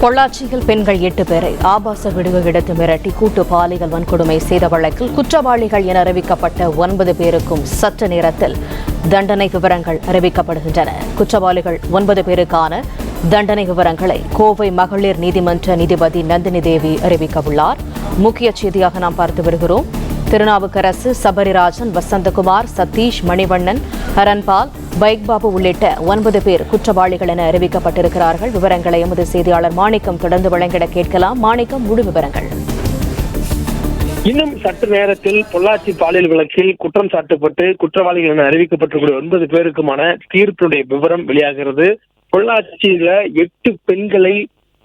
பொள்ளாச்சியில் பெண்கள் 8 பேரை ஆபாச விடுதி எடுத்து மிரட்டி கூட்டு பாலியல் வன்கொடுமை செய்த வழக்கில் குற்றவாளிகள் என அறிவிக்கப்பட்ட 9 பேருக்கும் சற்று நேரத்தில் தண்டனை விவரங்கள் அறிவிக்கப்படுகின்றன. குற்றவாளிகள் 9 பேருக்கான தண்டனை விவரங்களை கோவை மகளிர் நீதிமன்ற நீதிபதி நந்தினி தேவி அறிவிக்கவுள்ளார். முக்கிய செய்தியாக நாம் பார்த்து வருகிறோம். திருநாவுக்கரசு, சபரிராஜன், வசந்தகுமார், சதீஷ், மணிவண்ணன், ஹரன்பால், பைக் பாபு உள்ளிட்ட 9 பேர் குற்றவாளிகள் என அறிவிக்கப்பட்டிருக்கிறார்கள். விவரங்களை எமது செய்தியாளர் மாணிக்கம் தொடர்ந்து வழங்கிட கேட்கலாம். மாணிக்கம், முழு விவரங்கள். இன்னும் சற்று நேரத்தில் பொள்ளாச்சி பாலியல் வழக்கில் குற்றம் சாட்டப்பட்டு குற்றவாளிகள் என அறிவிக்கப்பட்டிருக்கூடிய 9 பேருக்குமான தீர்ப்பினுடைய விவரம் வெளியாகிறது. பொள்ளாச்சியில 8 பெண்களை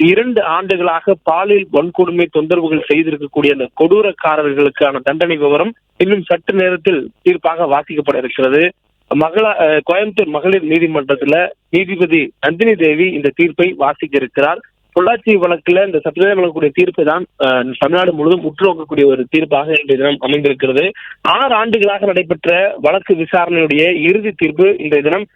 2 ஆண்டுகளாக பாலியல் வன்கொடுமை தொந்தரவுகள் செய்திருக்கக்கூடிய அந்த கொடூரக்காரர்களுக்கான தண்டனை விவரம் இன்னும் சற்று நேரத்தில் தீர்ப்பாக வாசிக்கப்பட இருக்கிறது. கோயம்புத்தூர் மகளிர் நீதிமன்றத்துல நீதிபதி நந்தினி தேவி இந்த தீர்ப்பை வாசிக்க இருக்கிறார். பொள்ளாச்சி வழக்குல இந்த சட்டத்தில் வழங்கக்கூடிய தீர்ப்பு தான் தமிழ்நாடு முழுவதும் உற்றுநோக்கக்கூடிய ஒரு தீர்ப்பாக இன்றைய தினம் அமைந்திருக்கிறது. 6 ஆண்டுகளாக நடைபெற்ற வழக்கு விசாரணையுடைய இறுதி தீர்ப்பு இன்றைய தினம்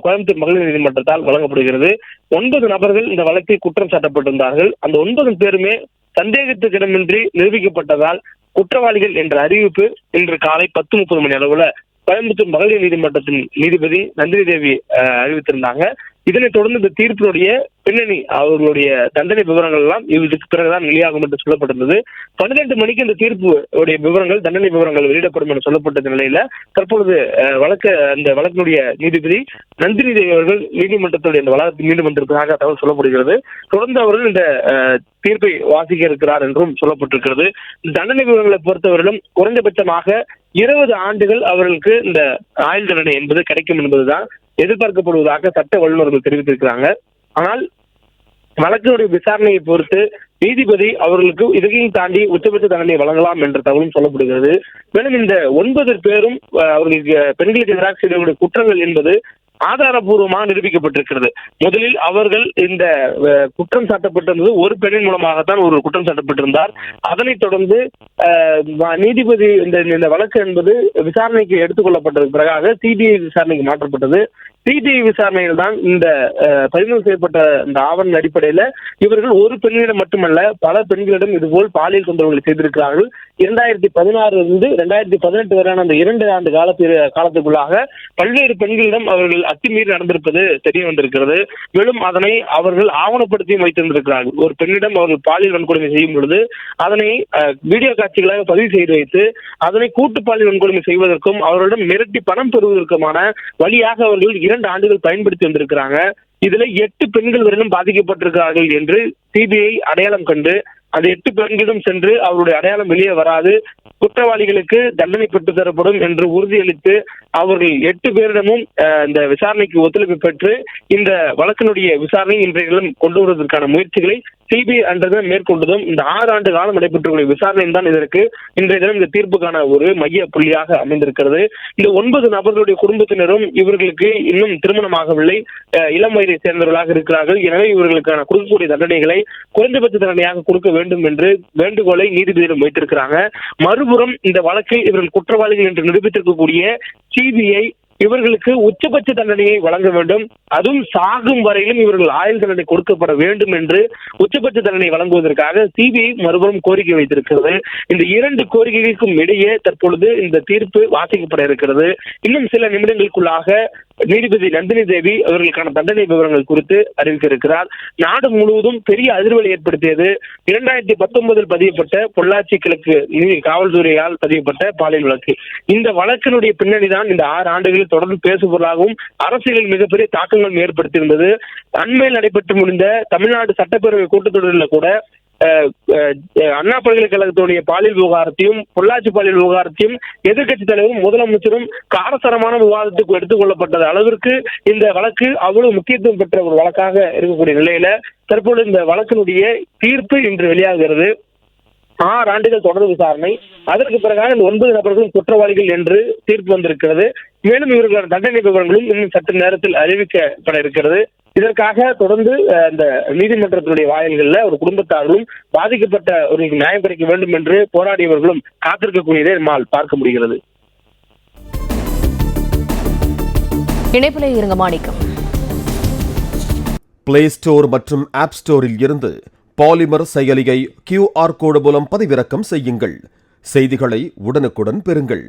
கோயம்புத்தூர் மகளிர் நீதிமன்றத்தால் வழங்கப்படுகிறது. 9 நபர்கள் இந்த வழக்கில் குற்றம் சாட்டப்பட்டிருந்தார்கள். அந்த 9 பேருமே சந்தேகத்துக்கிடமின்றி நிரூபிக்கப்பட்டதால் குற்றவாளிகள் என்ற அறிவிப்பு இன்று காலை 10:30 மணி அளவுல கோயம்புத்தூர் மகளிர் நீதிமன்றத்தின் நீதிபதி நந்தினி தேவி அறிவித்திருந்தாங்க. இதனைத் தொடர்ந்து இந்த தீர்ப்பினுடைய பின்னணி, அவர்களுடைய தண்டனை விவரங்கள் எல்லாம் இதுக்கு பிறகுதான் வெளியாகும் என்று சொல்லப்பட்டிருந்தது. 12 மணிக்கு இந்த தீர்ப்பு விவரங்கள், தண்டனை விவரங்கள் வெளியிடப்படும் என்று சொல்லப்பட்ட நிலையில தற்பொழுது அந்த வழக்கினுடைய நீதிபதி நந்தினி தேவி அவர்கள் நீதிமன்றத்துடைய இந்த வழக்கு மீண்டும் வந்திருப்பதாக தகவல் சொல்லப்படுகிறது. தொடர்ந்து அவர்கள் இந்த தீர்ப்பை வாசிக்க இருக்கிறார் என்றும் சொல்லப்பட்டிருக்கிறது. தண்டனை விவரங்களை பொறுத்தவரையிலும் குறைந்தபட்சமாக 20 ஆண்டுகள் அவர்களுக்கு இந்த ஆயுள் தண்டனை என்பது கிடைக்கும் என்பதுதான் எதிர்பார்க்கப்படுவதாக சட்ட வல்லுநர்கள் தெரிவித்திருக்கிறாங்க. ஆனால் வழக்கினுடைய விசாரணையை பொறுத்து நீதிபதி அவர்களுக்கு இதையும் தாண்டி உச்சபட்ச தண்டனை வழங்கலாம் என்ற தகவலும் சொல்லப்படுகிறது. மேலும் இந்த 9 பேரும் அவர்களுக்கு பெண்களுக்கு எதிராக செய்த குற்றங்கள் என்பது ஆதாரபூர்வமாக நிரூபிக்கப்பட்டிருக்கிறது. முதலில் அவர்கள் இந்த குற்றம் சாட்டப்பட்டிருந்தது ஒரு பெண்ணின் மூலமாகத்தான் ஒரு குற்றம் சாட்டப்பட்டிருந்தார். அதனைத் தொடர்ந்து நீதிபதி இந்த வழக்கு என்பது விசாரணைக்கு எடுத்துக் கொள்ளப்பட்டது பிறகாக சிபிஐ விசாரணைக்கு மாற்றப்பட்டது. சிபிஐ விசாரணையில் தான் இந்த பறிமுதல் செய்யப்பட்ட இந்த ஆவண அடிப்படையில இவர்கள் ஒரு பெண்ணிடம் மட்டுமல்ல பல பெண்களிடம் இதுபோல் பாலியல் தொந்தரவுகளை செய்திருக்கிறார்கள். 2016 2018 வரையான அந்த 2 ஆண்டு காலத்துக்குள்ளாக பல்வேறு பெண்களிடம் அவர்கள் அத்துமீறி நடந்திருப்பது தெரிய வந்திருக்கிறது. மேலும் அதனை அவர்கள் ஆவணப்படுத்தியும் வைத்திருந்திருக்கிறார்கள். ஒரு பெண்ணிடம் அவர்கள் பாலியல் வன்கொடுமை செய்யும் பொழுது அதனை வீடியோ காட்சிகளாக பதிவு செய்து வைத்து அதனை கூட்டு பாலியல் வன்கொடுமை செய்வதற்கும் அவர்களிடம் மிரட்டி பணம் பெறுவதற்குமான வழியாக அவர்கள் 2 ஆண்டுகள் பயன்படுத்தி வந்திருக்கிறாங்க. இதுல 8 பெண்கள் வரையிலும் பாதிக்கப்பட்டிருக்கிறார்கள் என்று சிபிஐ அடையாளம் கண்டு அந்த 8 பெண்களிடம் சென்று அவருடைய அடையாளம் வெளியே வராது, குற்றவாளிகளுக்கு தண்டனை பெற்று தரப்படும் என்று உறுதியளித்து அவர்கள் 8 பேரிடமும் இந்த விசாரணைக்கு ஒத்துழைப்பு பெற்று இந்த வழக்கினுடைய விசாரணை இன்றைய தினம் கொண்டு வருவதற்கான முயற்சிகளை சிபிஐ அன்றைய மேற்கொண்டதும் இந்த 6 ஆண்டு காலம் நடைபெற்றுள்ள விசாரணை தான் இதற்கு இன்றைய தினம் இந்த தீர்ப்புக்கான ஒரு மைய புள்ளியாக அமைந்திருக்கிறது. இந்த 9 நபர்களுடைய குடும்பத்தினரும் இவர்களுக்கு இன்னும் திருமணமாகவில்லை, இளம் வயதை சேர்ந்தவர்களாக இருக்கிறார்கள். எனவே இவர்களுக்கான கொடுக்கக்கூடிய தண்டனைகளை குறைந்தபட்ச தண்டனையாக கொடுக்க வேண்டும் என்று வேண்டுகோளை நீதிபதியிடம் வைத்திருக்கிறாங்க. மறுபுறம் இந்த வழக்கில் இவர்கள் குற்றவாளிகள் என்று நிரூபித்திருக்கக்கூடிய சிபிஐ இவர்களுக்கு உச்சபட்ச தண்டனையை வழங்க வேண்டும், அதுவும் சாகும் வரையிலும் இவர்கள் ஆயுள் தண்டனை கொடுக்கப்பட வேண்டும் என்று உச்சபட்ச தண்டனை வழங்குவதற்காக சிபிஐ மறுபுறம் கோரிக்கை வைத்திருக்கிறது. இந்த 2 கோரிக்கைகளுக்கும் இடையே தற்பொழுது இந்த தீர்ப்பு வாசிக்கப்பட இருக்கிறது. இன்னும் சில நிமிடங்களுக்குள்ளாக நீதிபதி நந்தினி தேவி அவர்களுக்கான தண்டனை விவரங்கள் குறித்து அறிவிக்க இருக்கிறார். நாடு முழுவதும் பெரிய அதிர்வலை ஏற்படுத்தியது 2019 பதியப்பட்ட பொள்ளாச்சி கிழக்கு காவல்துறையால் பதியப்பட்ட பாலியல் வழக்கு. இந்த வழக்கினுடைய பின்னணிதான் இந்த 6 ஆண்டுகளில் தொடர்ந்து பேசுபொருளாகவும் அரசியலில் மிகப்பெரிய தாக்கங்கள் ஏற்படுத்தியிருந்தது. அண்மையில் நடைபெற்று முடிந்த தமிழ்நாடு சட்டப்பேரவை கூட்டத்தொடரில் கூட அண்ணா பல்கலைக்கழகத்துடைய பாலியல் விவகாரத்தையும் பொள்ளாச்சி பாலியல் விவகாரத்தையும் எதிர்கட்சி தலைவரும் முதலமைச்சரும் காரசாரமான விவாதத்துக்கு எடுத்துக் கொள்ளப்பட்டது அளவிற்கு இந்த வழக்கு அவ்வளவு முக்கியத்துவம் பெற்ற ஒரு வழக்காக இருக்கக்கூடிய நிலையில தற்போது இந்த வழக்கினுடைய தீர்ப்பு இன்று வெளியாகிறது. 6 ஆண்டுகள் தொடர் விசாரணை, அதற்கு பிறகாக இந்த 9 நபர்களும் குற்றவாளிகள் என்று தீர்ப்பு வந்திருக்கிறது. மேலும் இவர்களான தண்டனை விவரங்களும் இன்னும் சற்று நேரத்தில் அறிவிக்கப்பட இருக்கிறது. இதற்காக தொடர்ந்து இந்த நீதிமன்றத்தினுடைய வாயில்களில் ஒரு குடும்பத்தார்களும் பாதிக்கப்பட்ட ஒரு நியாயம் கிடைக்க வேண்டும் என்று போராடியவர்களும் காத்திருக்கக்கூடியதை நம்மால் பார்க்க முடிகிறது. இணைப்பிலே இருங்க மாணிக்கம். பிளே ஸ்டோர் மற்றும் ஆப் ஸ்டோரில் இருந்து பாலிமர் செயலியை QR கோடு மூலம் பதிவிறக்கம் செய்யுங்கள். செய்திகளை உடனுக்குடன் பெறுங்கள்.